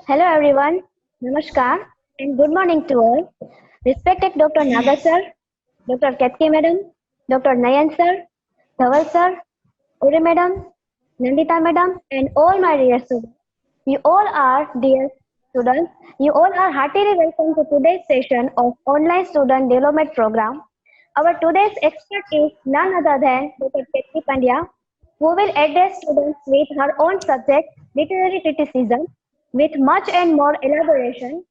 Hello everyone, Namaskar and good morning to all. Respected Dr. Naga sir, Dr. Ketki madam, Dr. Nayan sir, Dhaval sir, Uri madam, Nandita madam and all my dear students. You all are dear students. You all are heartily welcome to today's session of Online Student Development Program. Our today's expert is none other than Dr. Ketki Pandya, who will address students with her own subject, literary criticism, with much and more elaboration.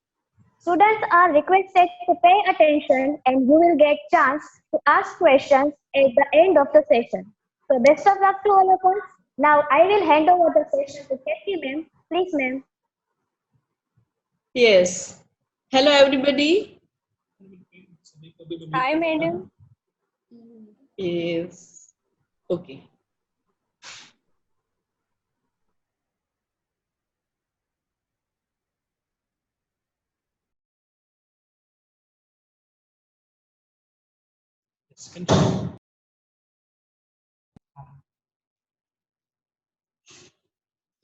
Students are requested to pay attention and you will get chance to ask questions at the end of the session. So best of luck to all of us. Now I will hand over the session to Ketki ma'am. Please ma'am. Yes. Hello, everybody. Hi madam. Yes. Okay.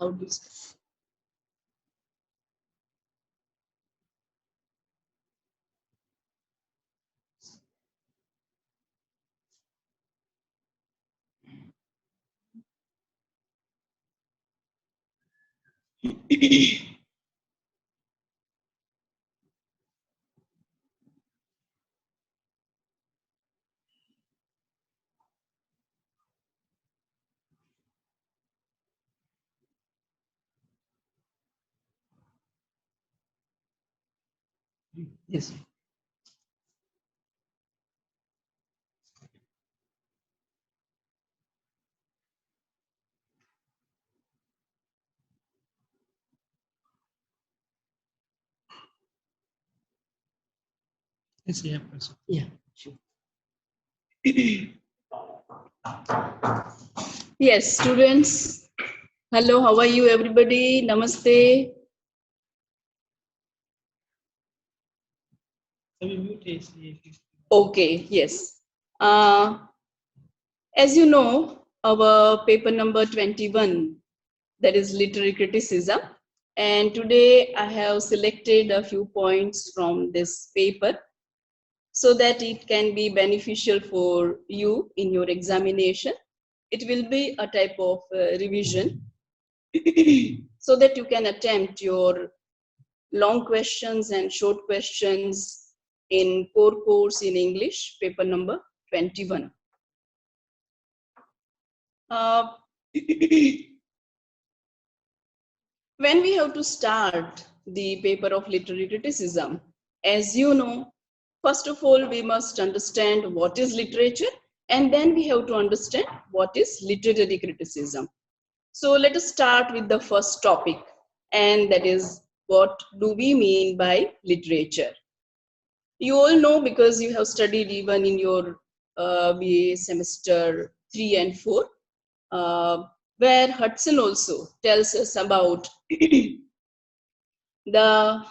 How do you say? Yes. Yes, yeah, yeah, sure. Yes, students. Hello, how are you, everybody? Namaste. Okay, yes. As you know, our paper number 21, that is literary criticism. And today I have selected a few points from this paper so that it can be beneficial for you in your examination. It will be a type of revision so that you can attempt your long questions and short questions in core course in English, paper number 21. When we have to start the paper of literary criticism, as you know, first of all, we must understand what is literature, and then we have to understand what is literary criticism. So let us start with the first topic, and that is, what do we mean by literature? You all know because you have studied even in your BA semester 3 and 4, where Hudson also tells us about the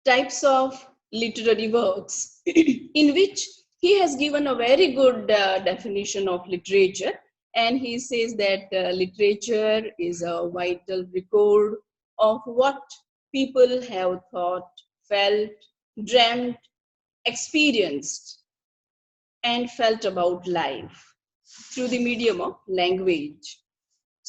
types of literary works in which he has given a very good definition of literature, and he says that literature is a vital record of what people have thought, felt, dreamt, experienced, and felt about life through the medium of language.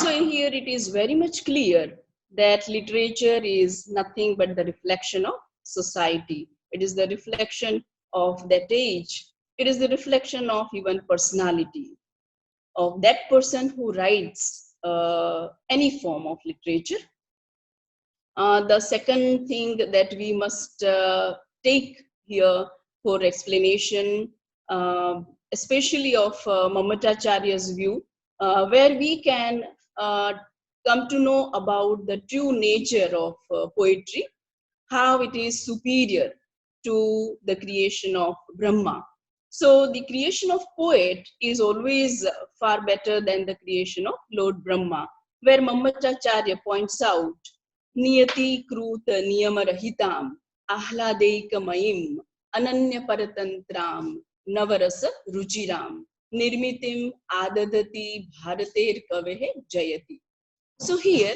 So here it is very much clear that literature is nothing but the reflection of society. It is the reflection of that age. It is the reflection of even personality of that person who writes any form of literature. The second thing that we must take here for explanation, especially of Mamatacharya's view, where we can come to know about the true nature of poetry, how it is superior to the creation of Brahma. So the creation of poet is always far better than the creation of Lord Brahma, where Mamatacharya points out, Niyati Kruta Niyamarahitam, Ahladeikamayim, Ananya Paratantram, Navarasa Ruchiram, Nirmitim Adadati Bharater Kavehe Jayati. So here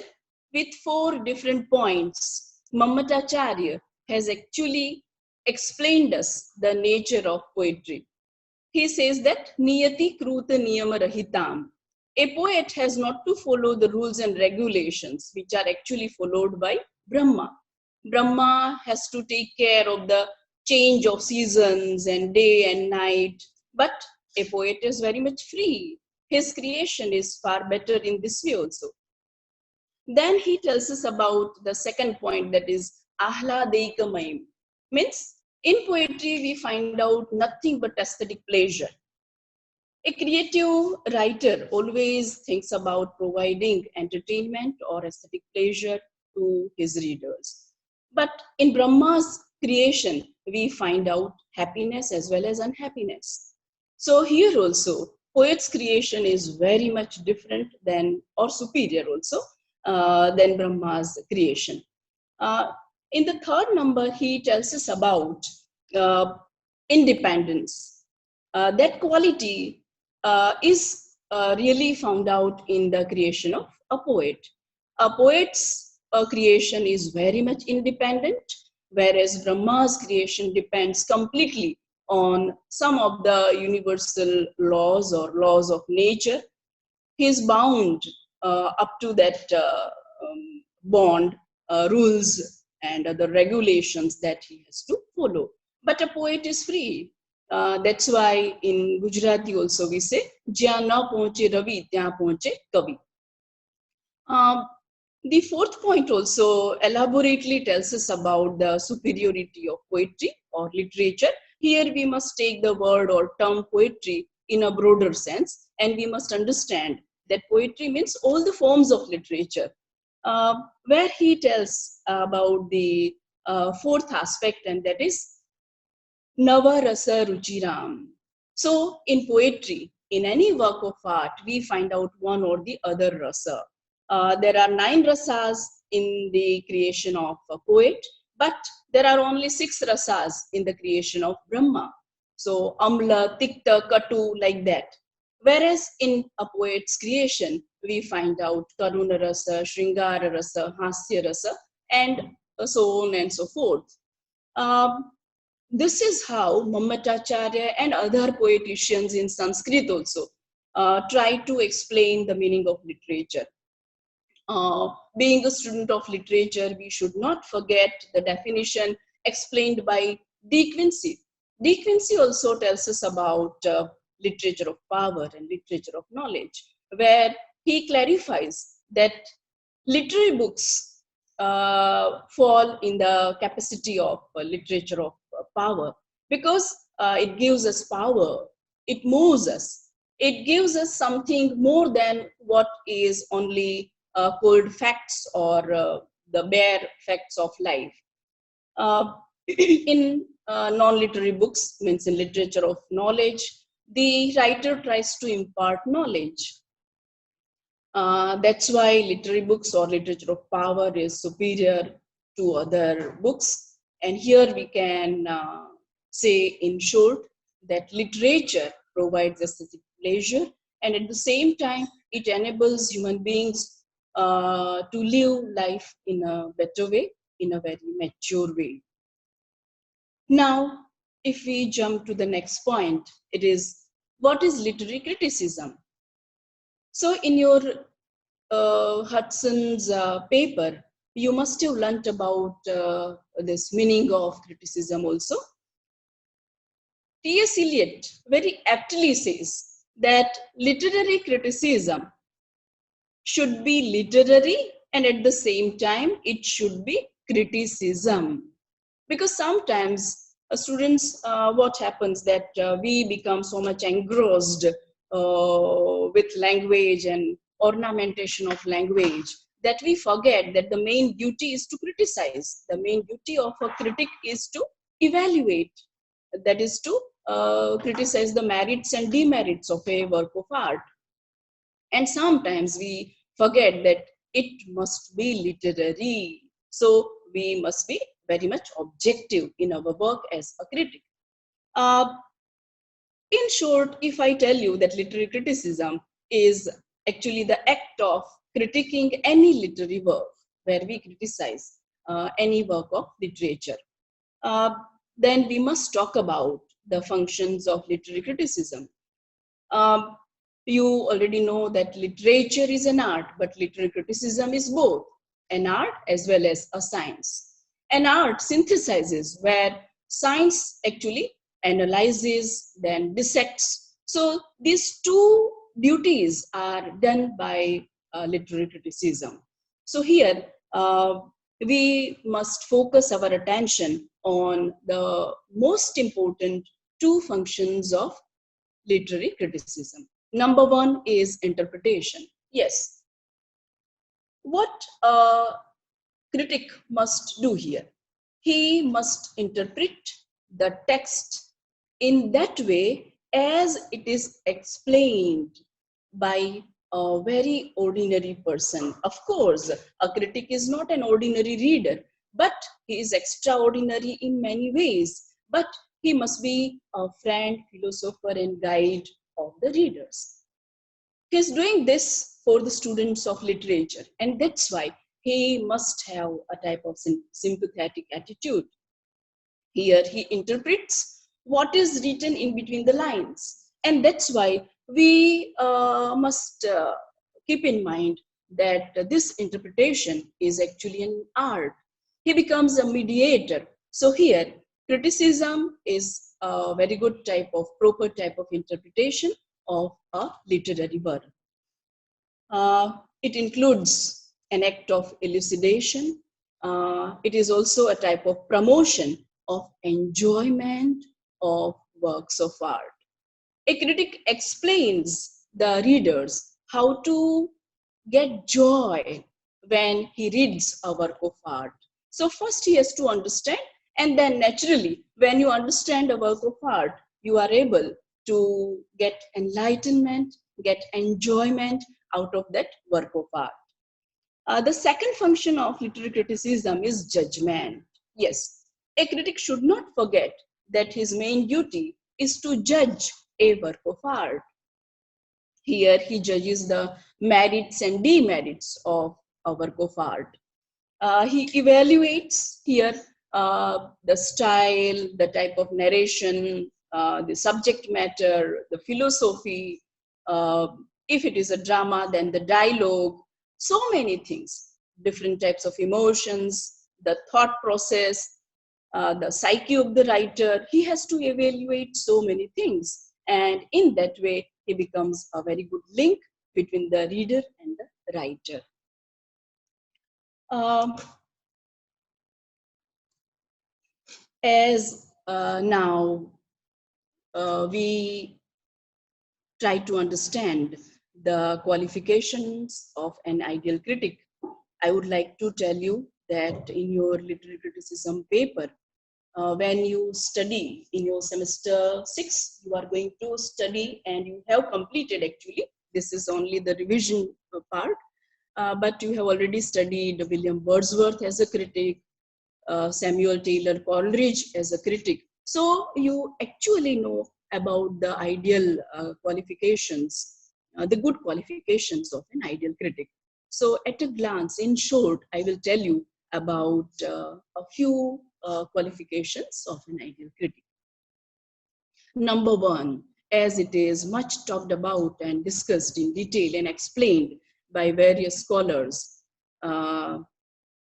with 4 different points, Mammatacharya has actually explained us the nature of poetry. He says that Niyati Kruta Niyama Rahitam. A poet has not to follow the rules and regulations which are actually followed by Brahma. Brahma has to take care of the change of seasons and day and night, but a poet is very much free. His creation is far better in this way also. Then he tells us about the second point, that is Ahladeikamayim. Means in poetry we find out nothing but aesthetic pleasure. A creative writer always thinks about providing entertainment or aesthetic pleasure to his readers. But in Brahma's creation, we find out happiness as well as unhappiness. So here also, poet's creation is very much different than, or superior also, than Brahma's creation. In the third number, he tells us about independence. That quality is really found out in the creation of a poet. A poet's creation is very much independent, whereas Brahma's creation depends completely on some of the universal laws or laws of nature. He is bound up to that bond, rules, and other regulations that he has to follow. But a poet is free. That's why in Gujarati also we say, "Jyan na pahunche Ravi, tyan pahunche Kavi." The fourth point also elaborately tells us about the superiority of poetry or literature. Here we must take the word or term poetry in a broader sense, and we must understand that poetry means all the forms of literature. Where he tells about the fourth aspect, and that is Nava Rasa Ruchiram. So in poetry, in any work of art, we find out one or the other rasa. There are 9 rasas in the creation of a poet, but there are only 6 rasas in the creation of Brahma. So Amla, Tikta, Katu, like that. Whereas in a poet's creation, we find out Karuna rasa, Shringara rasa, Hasya rasa, and so on and so forth. This is how Mammatacharya and other poeticians in Sanskrit also try to explain the meaning of literature. Being a student of literature, we should not forget the definition explained by De Quincey. De Quincey also tells us about literature of power and literature of knowledge, where he clarifies that literary books fall in the capacity of literature of power, because it gives us power, it moves us, it gives us something more than what is only cold facts or the bare facts of life. In non-literary books, means in literature of knowledge, the writer tries to impart knowledge. That's why literary books or literature of power is superior to other books. And here we can say in short that literature provides aesthetic pleasure, and at the same time it enables human beings to live life in a better way, in a very mature way. Now, if we jump to the next point, it is, what is literary criticism? So in your Hudson's paper, you must have learnt about this meaning of criticism also. T.S. Eliot very aptly says that literary criticism should be literary, and at the same time it should be criticism. Because sometimes students, what happens that we become so much engrossed with language and ornamentation of language that we forget that the main duty is to criticize. The main duty of a critic is to evaluate, that is to criticize the merits and demerits of a work of art. And sometimes we forget that it must be literary. So we must be very much objective in our work as a critic. In short, if I tell you that literary criticism is actually the act of critiquing any literary work, where we criticize any work of literature. Then we must talk about the functions of literary criticism. Um, you already know that literature is an art, but literary criticism is both an art as well as a science. An art synthesizes, where science actually analyzes, then dissects. So these two duties are done by literary criticism. So here we must focus our attention on the most important two functions of literary criticism. Number one is interpretation. Yes, what a critic must do here? He must interpret the text in that way as it is explained by a very ordinary person. Of course, a critic is not an ordinary reader, but he is extraordinary in many ways. But he must be a friend, philosopher, and guide of the readers. He is doing this for the students of literature, and that's why he must have a type of sympathetic attitude. Here he interprets what is written in between the lines, and that's why we must keep in mind that this interpretation is actually an art. He becomes a mediator. So here criticism is a very good type of proper type of interpretation of a literary work. It includes an act of elucidation. It is also a type of promotion of enjoyment of works of art. A critic explains the readers how to get joy when he reads a work of art. So first he has to understand, and then naturally, when you understand a work of art, you are able to get enlightenment, get enjoyment out of that work of art. The second function of literary criticism is judgment. Yes, a critic should not forget that his main duty is to judge a work of art. Here he judges the merits and demerits of a work of art. He evaluates here the style, the type of narration, the subject matter, the philosophy. If it is a drama, then the dialogue, so many things, different types of emotions, the thought process, the psyche of the writer. He has to evaluate so many things. And in that way, he becomes a very good link between the reader and the writer. As now we try to understand the qualifications of an ideal critic, I would like to tell you that in your literary criticism paper, when you study in your semester 6, you are going to study, and you have completed actually. This is only the revision part, but you have already studied William Wordsworth as a critic, Samuel Taylor Coleridge as a critic. So you actually know about the ideal qualifications, the good qualifications of an ideal critic. So at a glance, in short, I will tell you about a few qualifications of an ideal critic. Number one, as it is much talked about and discussed in detail and explained by various scholars,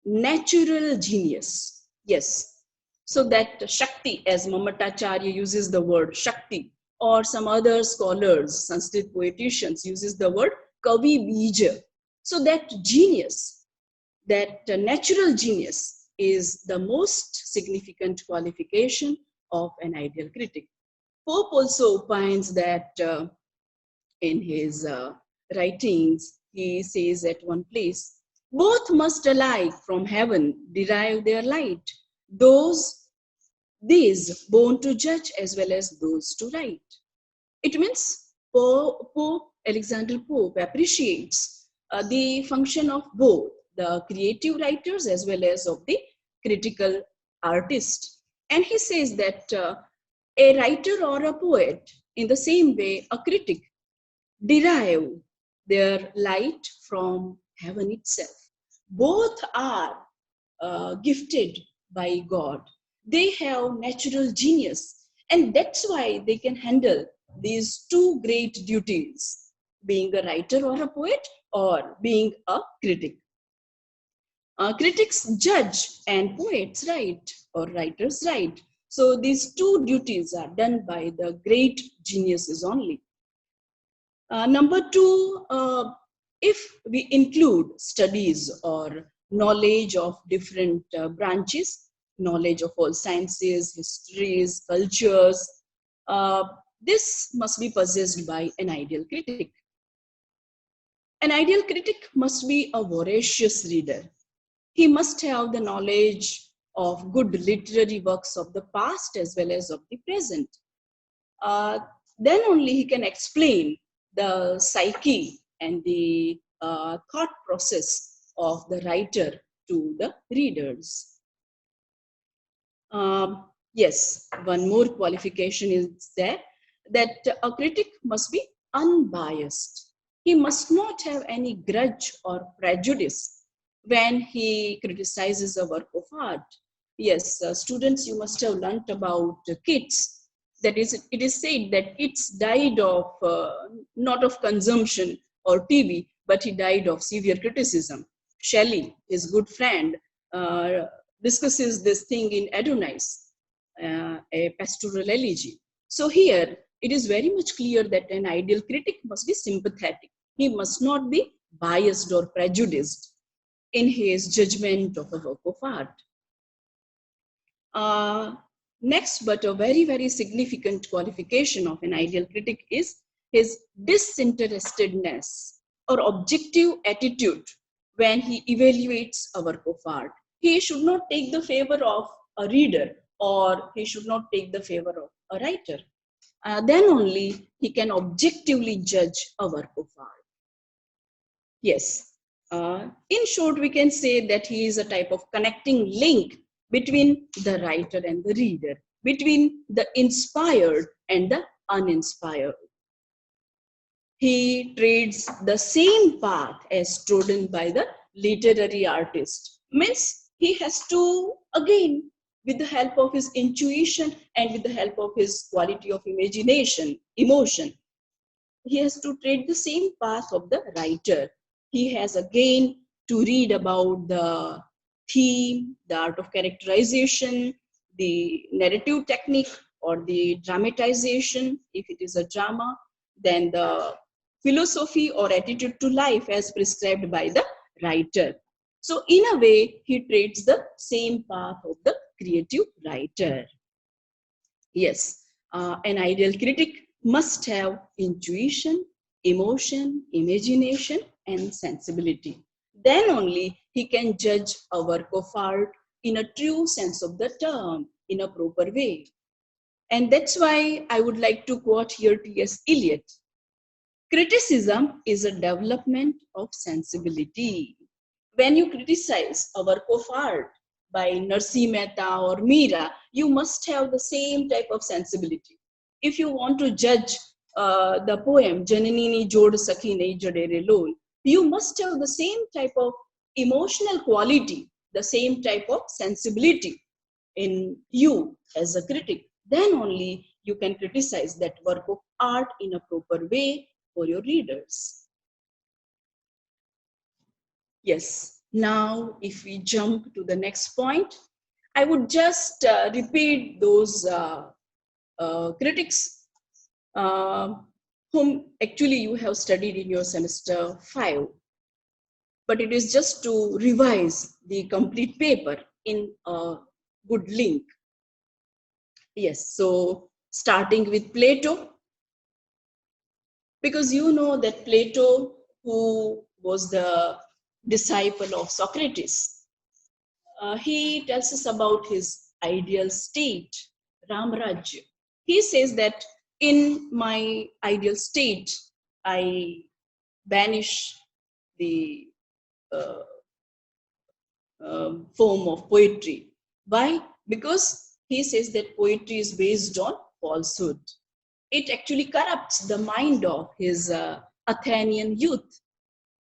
natural genius. Yes. So that Shakti, as Mamatacharya uses the word Shakti, or some other scholars, Sanskrit poeticians uses the word Kavi Bija. So that genius, that natural genius is the most significant qualification of an ideal critic. Pope also opines that in his writings, he says at one place, both must alike from heaven derive their light, these born to judge as well as those to write. It means Pope Alexander Pope appreciates the function of both the creative writers as well as of the critical artist. And he says that a writer or a poet, in the same way, a critic, derive their light from heaven itself. both are gifted by God. They have natural genius, and that's why they can handle these two great duties, being a writer or a poet, or being a critic. Critics judge and poets write, or writers write. So these two duties are done by the great geniuses only. Number two, if we include studies or knowledge of different branches, knowledge of all sciences, histories, cultures, uh, this must be possessed by an ideal critic. An ideal critic must be a voracious reader. He must have the knowledge of good literary works of the past as well as of the present. Uh, then only he can explain the psyche and the thought process of the writer to the readers. Yes, one more qualification is there, that a critic must be unbiased. He must not have any grudge or prejudice when he criticizes a work of art. Yes, students, you must have learnt about Keats. That is, it is said that Keats died of not of consumption or TB, but he died of severe criticism. Shelley, his good friend, discusses this thing in Adonais, a pastoral elegy. So here, it is very much clear that an ideal critic must be sympathetic. He must not be biased or prejudiced in his judgment of a work of art. Next, but a very, very significant qualification of an ideal critic is his disinterestedness or objective attitude when he evaluates a work of art. He should not take the favor of a reader, or he should not take the favor of a writer. Then only he can objectively judge a work of art. Yes, in short, we can say that he is a type of connecting link between the writer and the reader, between the inspired and the uninspired. He treads the same path as trodden by the literary artist. Means he has to, again, with the help of his intuition and with the help of his quality of imagination, emotion, he has to tread the same path of the writer. He has again to read about the theme, the art of characterization, the narrative technique or the dramatization, if it is a drama, then the philosophy or attitude to life as prescribed by the writer. So in a way, he treads the same path of the creative writer. Yes, an ideal critic must have intuition, emotion, imagination, and sensibility. Then only he can judge a work of art in a true sense of the term, in a proper way. And that's why I would like to quote here T.S. Eliot. Criticism is a development of sensibility. When you criticize a work of art by Narsi Mehta or Meera, you must have the same type of sensibility. If you want to judge the poem Jananini Jod Sakhi Nahi Jadere Lol, you must have the same type of emotional quality, the same type of sensibility in you as a critic. Then only you can criticize that work of art in a proper way for your readers. Yes, now if we jump to the next point, I would just repeat those critics whom actually you have studied in your semester 5. But it is just to revise the complete paper in a good link. Yes, so starting with Plato, because you know that Plato, who was the disciple of Socrates, he tells us about his ideal state, Ramrajya. He says that in my ideal state, I banish the form of poetry. Why? Because he says that poetry is based on falsehood. It actually corrupts the mind of his Athenian youth.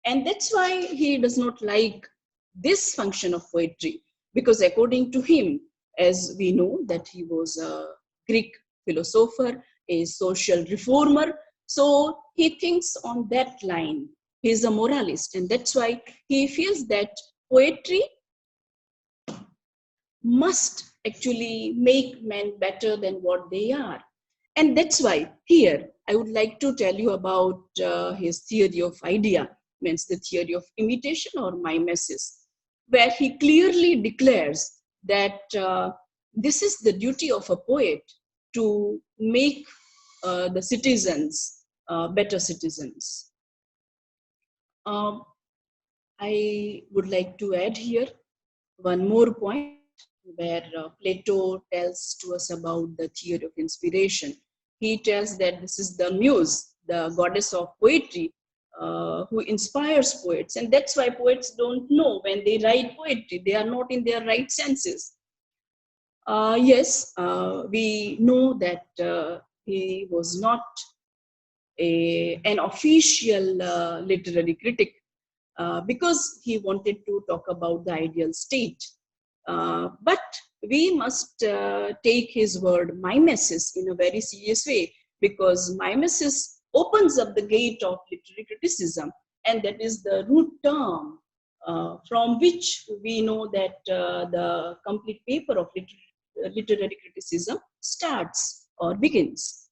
And that's why he does not like this function of poetry, because according to him, as we know that he was a Greek philosopher, a social reformer, so he thinks on that line. He is a moralist, and that's why he feels that poetry must actually make men better than what they are. And that's why here I would like to tell you about his theory of idea, means the theory of imitation or mimesis, where he clearly declares that this is the duty of a poet to make the citizens better citizens. I would like to add here one more point where Plato tells to us about the theory of inspiration. He tells that this is the muse, the goddess of poetry, who inspires poets. And that's why poets don't know when they write poetry. They are not in their right senses. Yes, we know that he was not an official literary critic because he wanted to talk about the ideal state. But we must take his word mimesis in a very serious way, because mimesis opens up the gate of literary criticism, and that is the root term from which we know that the complete paper of literary criticism starts or begins.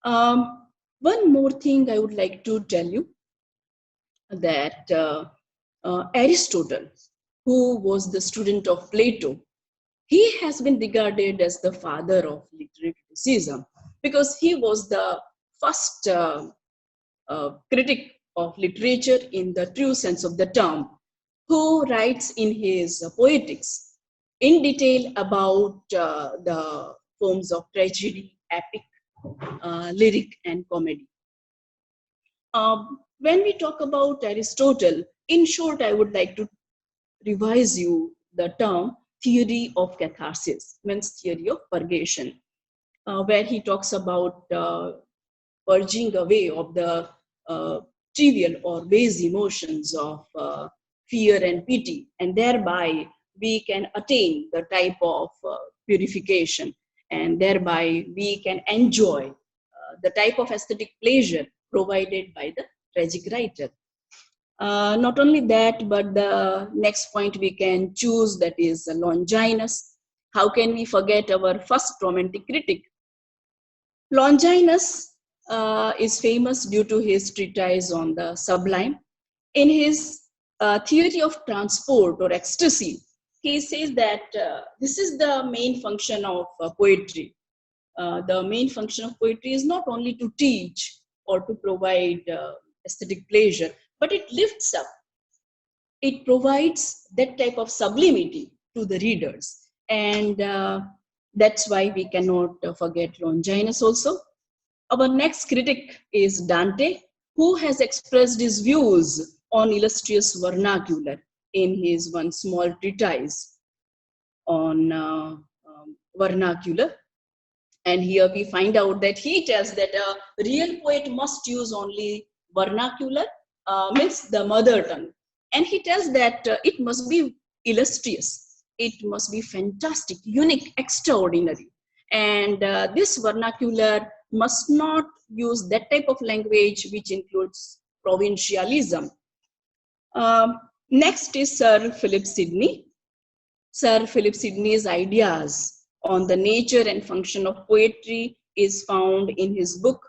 One more thing I would like to tell you, that Aristotle, who was the student of Plato, he has been regarded as the father of literary criticism, because he was the first critic of literature in the true sense of the term, who writes in his poetics in detail about the forms of tragedy, epic, lyric, and comedy. When we talk about Aristotle, in short, I would like to revise you the term theory of catharsis, means theory of purgation, where he talks about purging away of the trivial or base emotions of fear and pity, and thereby we can attain the type of purification, and thereby we can enjoy the type of aesthetic pleasure provided by the tragic writer. Not only that, but the next point we can choose, that is Longinus. How can we forget our first romantic critic? Longinus is famous due to his treatise on the sublime. In his theory of transport or ecstasy, he says that this is the main function of poetry. The main function of poetry is not only to teach or to provide aesthetic pleasure, but it lifts up. It provides that type of sublimity to the readers. And that's why we cannot forget Longinus also. Our next critic is Dante, who has expressed his views on illustrious vernacular in his one small treatise on vernacular. And here we find out that he tells that a real poet must use only vernacular, means the mother tongue. And he tells that it must be illustrious, it must be fantastic, unique, extraordinary. And this vernacular must not use that type of language which includes provincialism. Next is Sir Philip Sidney. Sir Philip Sidney's ideas on the nature and function of poetry is found in his book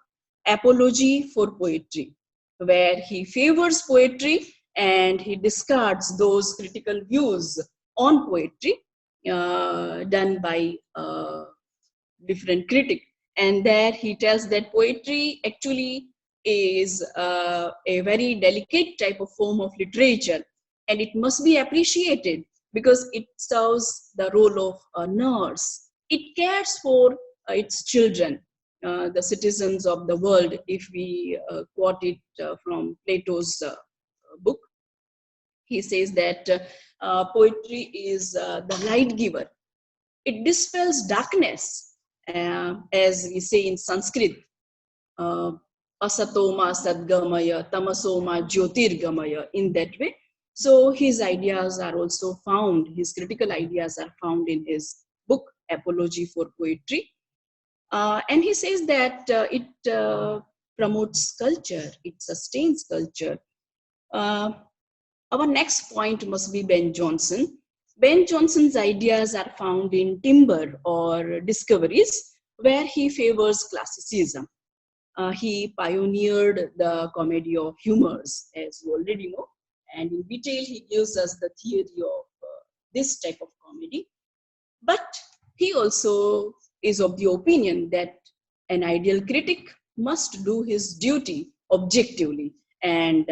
Apology for Poetry, where he favors poetry and he discards those critical views on poetry done by different critics. And there he tells that poetry actually is a very delicate type of form of literature, and it must be appreciated because it serves the role of a nurse. It cares for its children, the citizens of the world, if we quote it from Plato's book. He says that poetry is the light giver. It dispels darkness, as we say in Sanskrit, asatoma sadgamaya, tamasoma jyotirgamaya, in that way. So his ideas are also found, his critical ideas are found in his book, Apology for Poetry. And he says that it promotes culture, it sustains culture. Uh, our next point must be Ben Jonson. Ben Jonson's ideas are found in Timber or Discoveries, where he favors classicism. He pioneered the comedy of humors, as you already know, and in detail he gives us the theory of this type of comedy. But he also is of the opinion that an ideal critic must do his duty objectively, and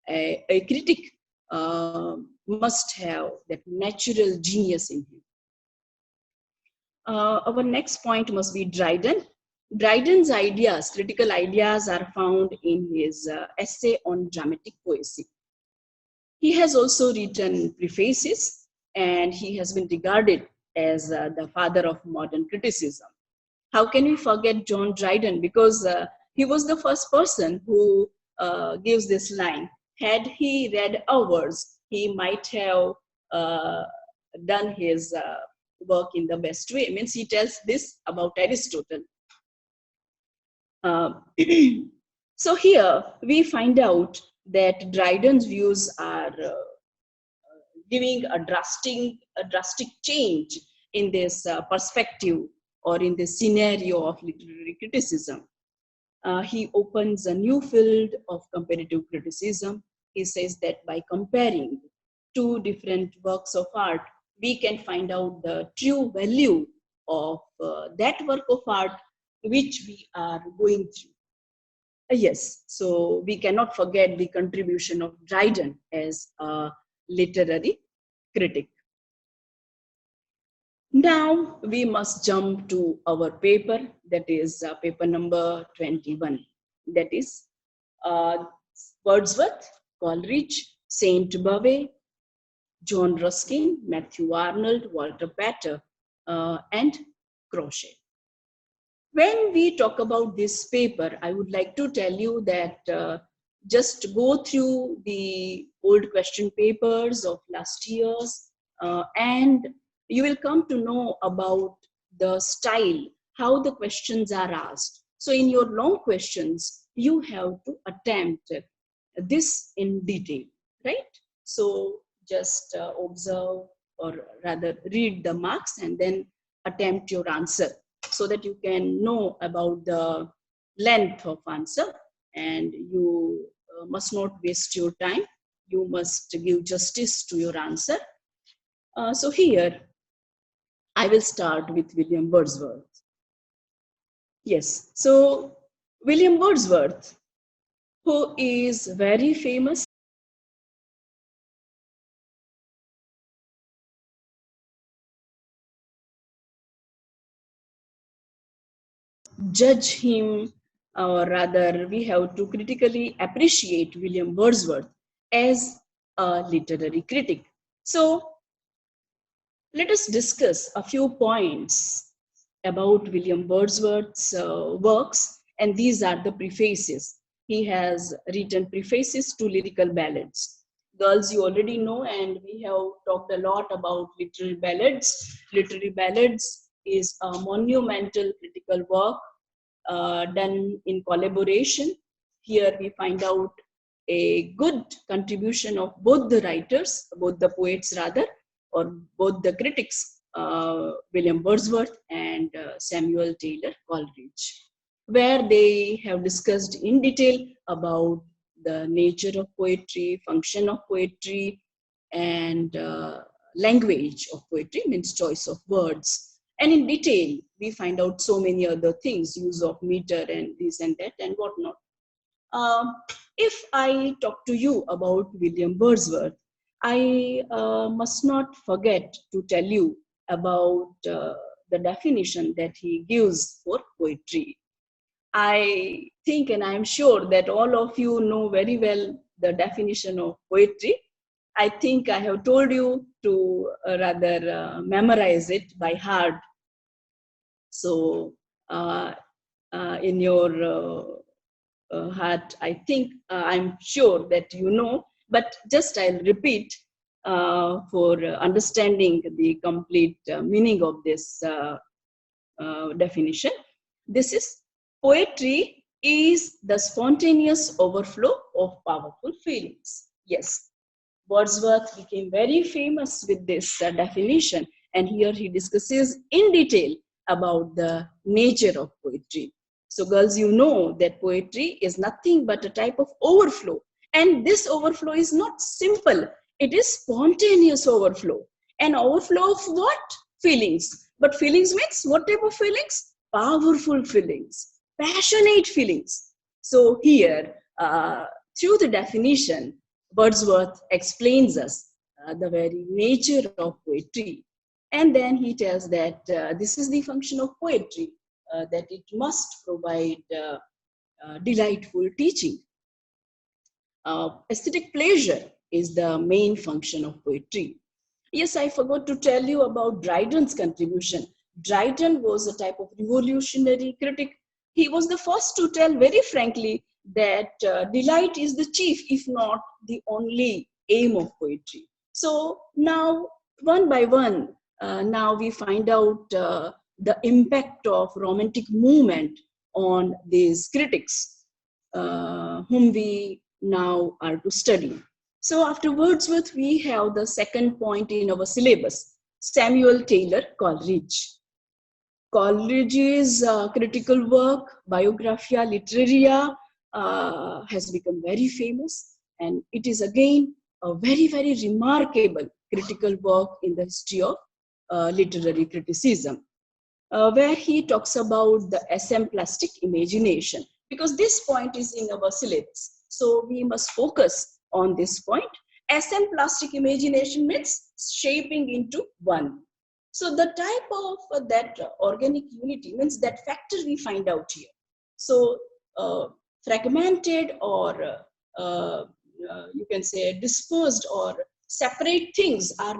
a critic must have that natural genius in him. Our next point must be Dryden. Dryden's ideas, critical ideas, are found in his essay on dramatic poesy. He has also written prefaces, and he has been regarded as the father of modern criticism. How can we forget John Dryden? Because he was the first person who gives this line. Had he read ours, he might have uh, done his work in the best way. Means he tells this about Aristotle. Uh, so here we find out that Dryden's views are giving a drastic change in this perspective or in this scenario of literary criticism. He opens a new field of comparative criticism. He says that by comparing two different works of art, we can find out the true value of that work of art which we are going through. Yes, so we cannot forget the contribution of Dryden as a literary critic. Now we must jump to our paper, that is paper number 21. That is uh, Wordsworth, Coleridge, Saint Beuve, John Ruskin, Matthew Arnold, Walter Pater, and Crochet. When we talk about this paper, I would like to tell you that just go through the old question papers of last year's and you will come to know about the style, how the questions are asked. So in your long questions, you have to attempt this in detail, right? So just observe or rather read the marks and then attempt your answer so that you can know about the length of answer, and you must not waste your time. You must give justice to your answer. So here I will start with William Wordsworth. Yes, so William Wordsworth, who is very famous, judge him, or rather, we have to critically appreciate William Wordsworth as a literary critic. So, let us discuss a few points about William Wordsworth's works, and these are the prefaces. He has written prefaces to lyrical ballads. Girls, you already know, and we have talked a lot about literary ballads. Literary ballads is a monumental critical work done in collaboration. Here we find out a good contribution of both the writers, both the poets rather, or both the critics, William Wordsworth and Samuel Taylor Coleridge, where they have discussed in detail about the nature of poetry, function of poetry, and language of poetry, means choice of words. And in detail, we find out so many other things, use of meter and this and that and whatnot. Um, if I talk to you about William Wordsworth, I must not forget to tell you about the definition that he gives for poetry. I think and I'm sure that all of you know very well the definition of poetry. I think I have told you to rather memorize it by heart. So, in your heart, I think I'm sure that you know But just I'll repeat for understanding the complete meaning of this definition. This is: poetry is the spontaneous overflow of powerful feelings. Yes, Wordsworth became very famous with this definition, and here he discusses in detail about the nature of poetry. So, girls, you know that poetry is nothing but a type of overflow, and this overflow is not simple, it is spontaneous overflow. An overflow of what? Feelings. But feelings means what type of feelings? Powerful feelings, passionate feelings. So, here, through the definition, Wordsworth explains us the very nature of poetry. And then he tells that this is the function of poetry, that it must provide delightful teaching. Aesthetic pleasure is the main function of poetry. Yes, I forgot to tell you about Dryden's contribution. Dryden was a type of revolutionary critic. He was the first to tell very frankly that delight is the chief, if not the only aim of poetry. So now, one by one, now we find out the impact of romantic movement on these critics, whom we now are to study. So after Wordsworth, we have the second point in our syllabus, Samuel Taylor Coleridge. Coleridge's critical work, Biographia Literaria, has become very famous, and it is again a very, very remarkable critical work in the history of literary criticism, where he talks about the assemblastic imagination, because this point is in our syllabus. So we must focus on this point. Assemblastic imagination means shaping into one. So the type of that organic unity means that factor we find out here. So fragmented or you can say dispersed or separate things are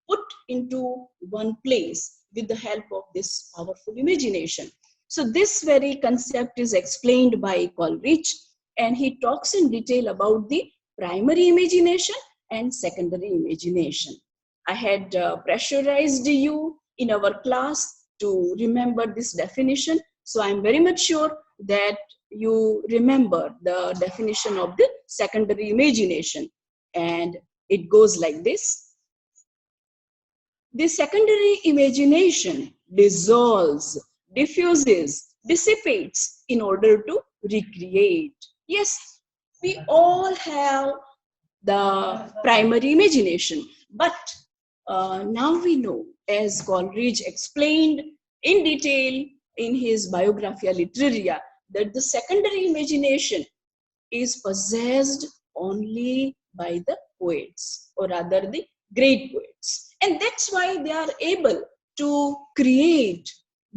put into one place with the help of this powerful imagination. So this very concept is explained by Coleridge, and he talks in detail about the primary imagination and secondary imagination. I had pressurized you in our class to remember this definition. So I'm very much sure that you remember the definition of the secondary imagination. And it goes like this. The secondary imagination dissolves, diffuses, dissipates in order to recreate. Yes, we all have the primary imagination, but now we know, as Coleridge explained in detail in his Biographia Literaria, that the secondary imagination is possessed only by the poets, or rather the great poets. And that's why they are able to create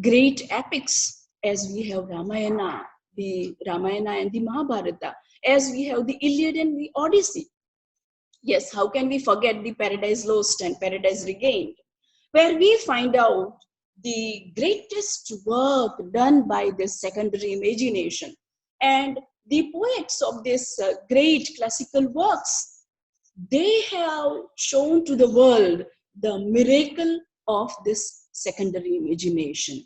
great epics, as we have Ramayana and the Mahabharata, as we have the Iliad and the Odyssey. Yes, how can we forget the Paradise Lost and Paradise Regained, where we find out the greatest work done by this secondary imagination. And the poets of this great classical works, they have shown to the world the miracle of this secondary imagination.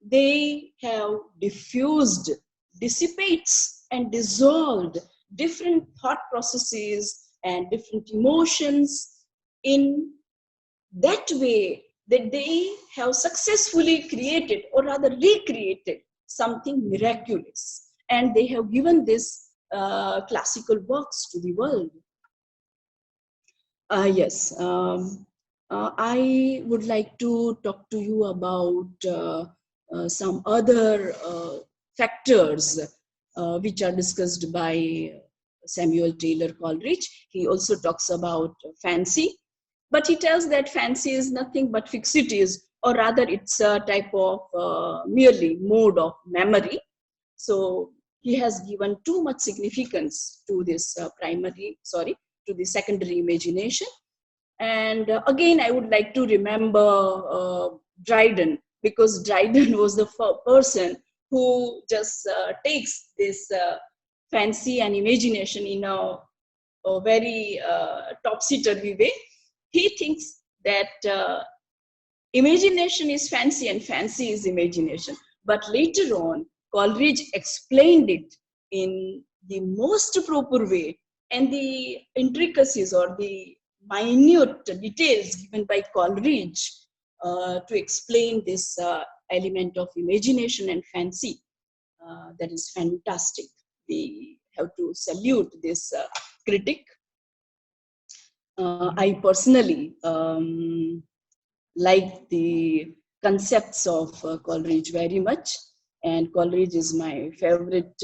They have diffused, dissipates, and dissolved different thought processes and different emotions in that way that they have successfully created, or rather recreated, something miraculous. And they have given this classical works to the world. Yes, I would like to talk to you about some other factors which are discussed by Samuel Taylor Coleridge. He also talks about fancy, but he tells that fancy is nothing but fixities, or rather it's a type of merely mode of memory. So he has given too much significance to this to the secondary imagination. And again, I would like to remember Dryden, because Dryden was the person who just takes this fancy and imagination in a a very topsy-turvy way. He thinks that imagination is fancy and fancy is imagination. But later on, Coleridge explained it in the most proper way, and the intricacies or the minute details given by Coleridge to explain this element of imagination and fancy. That is fantastic. We have to salute this critic. I personally like the concepts of Coleridge very much, and Coleridge is my favorite